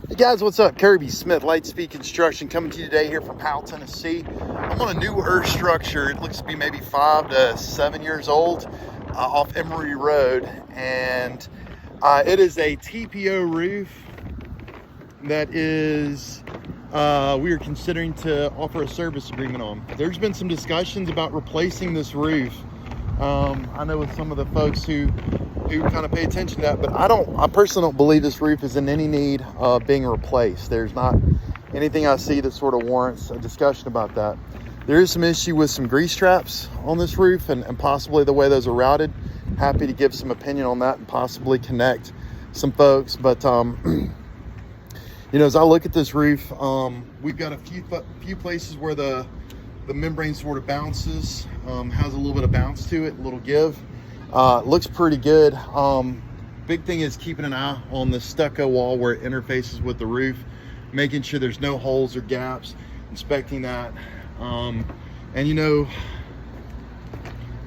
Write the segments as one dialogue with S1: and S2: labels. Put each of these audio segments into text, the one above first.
S1: Hey guys, what's up? Kirby Smith, Lightspeed Construction, coming to you today here from Powell, Tennessee. I'm on a new earth structure. It looks to be maybe 5 to 7 years old off Emory Road, and it is a TPO roof that is we are considering to offer a service agreement on. There's been some discussions about replacing this roof. I know with some of the folks who kind of pay attention to that, but I personally don't believe this roof is in any need of being replaced. There's not anything I see that sort of warrants a discussion about that. There is some issue with some grease traps on this roof and possibly the way those are routed. Happy to give some opinion on that and possibly connect some folks. But you know, as I look at this roof, we've got a few places where the membrane sort of bounces, has a little bit of bounce to it, a little give. Looks pretty good. Big thing is keeping an eye on the stucco wall where it interfaces with the roof, making sure there's no holes or gaps, inspecting that. And you know,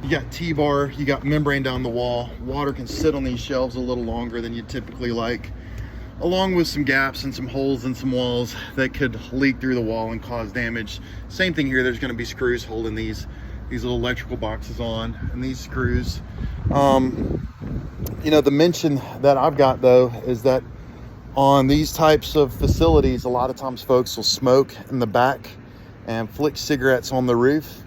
S1: you got T-bar, you got membrane down the wall. Water can sit on these shelves a little longer than you typically like, along with some gaps and some holes in some walls that could leak through the wall and cause damage. Same thing here, there's gonna be screws holding these little electrical boxes on, and these screws. You know, the mention that I've got though is that on these types of facilities, a lot of times folks will smoke in the back and flick cigarettes on the roof,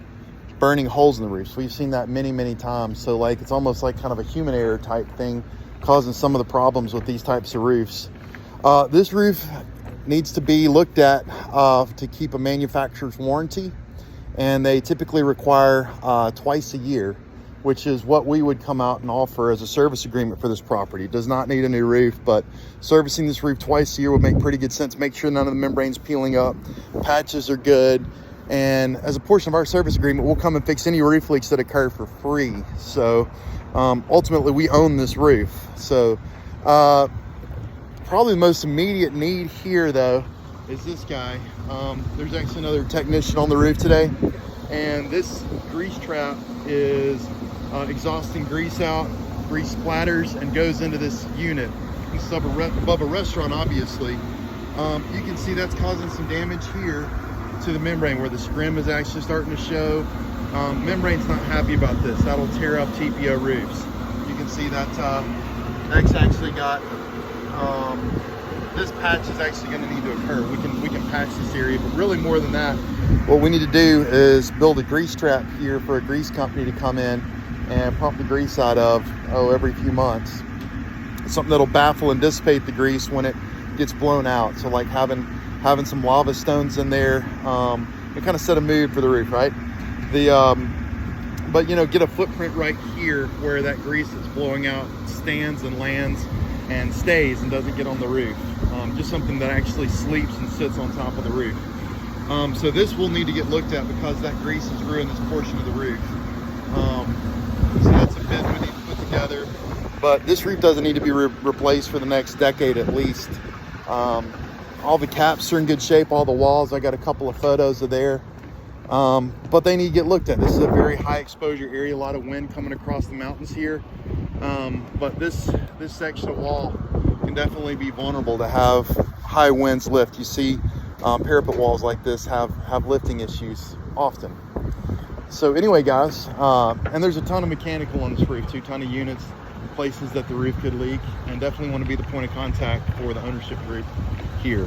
S1: burning holes in the roof. So we've seen that many times. So like, it's almost like kind of a human error type thing causing some of the problems with these types of roofs. This roof needs to be looked at to keep a manufacturer's warranty, and they typically require twice a year, which is what we would come out and offer as a service agreement for this property. It does not need a new roof, but servicing this roof twice a year would make pretty good sense. Make sure none of the membrane's peeling up, patches are good, and as a portion of our service agreement, we'll come and fix any roof leaks that occur for free. So ultimately, we own this roof. So probably the most immediate need here though is this guy. There's actually another technician on the roof today, and this grease trap is exhausting grease out, grease splatters, and goes into this unit. This is above a restaurant, obviously. You can see that's causing some damage here to the membrane where the scrim is actually starting to show. Membrane's not happy about this. That'll tear up TPO roofs. You can see that that's actually got this patch is actually going to need to occur. We can patch this area, but really more than that, what we need to do is build a grease trap here for a grease company to come in and pump the grease out of every few months. It's something that'll baffle and dissipate the grease when it gets blown out. So like having some lava stones in there, it kind of set a mood for the roof, right? But you know, get a footprint right here where that grease that's blowing out stands and lands and stays and doesn't get on the roof. Just something that actually sleeps and sits on top of the roof. So this will need to get looked at because that grease has ruined this portion of the roof. So that's a bid we need to put together. But this roof doesn't need to be replaced for the next decade at least. All the caps are in good shape, all the walls, I got a couple of photos of there. But they need to get looked at. This is a very high exposure area, a lot of wind coming across the mountains here. But this section of wall can definitely be vulnerable to have high winds lift. You see parapet walls like this have lifting issues often. So anyway, guys, and there's a ton of mechanical on this roof too, ton of units, places that the roof could leak, and definitely want to be the point of contact for the ownership group here.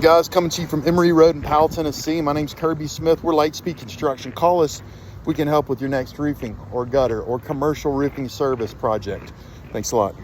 S1: Guys, coming to you from Emory Road in Powell, Tennessee. My name's Kirby Smith. We're Lightspeed Construction. Call us if we can help with your next roofing or gutter or commercial roofing service project. Thanks a lot.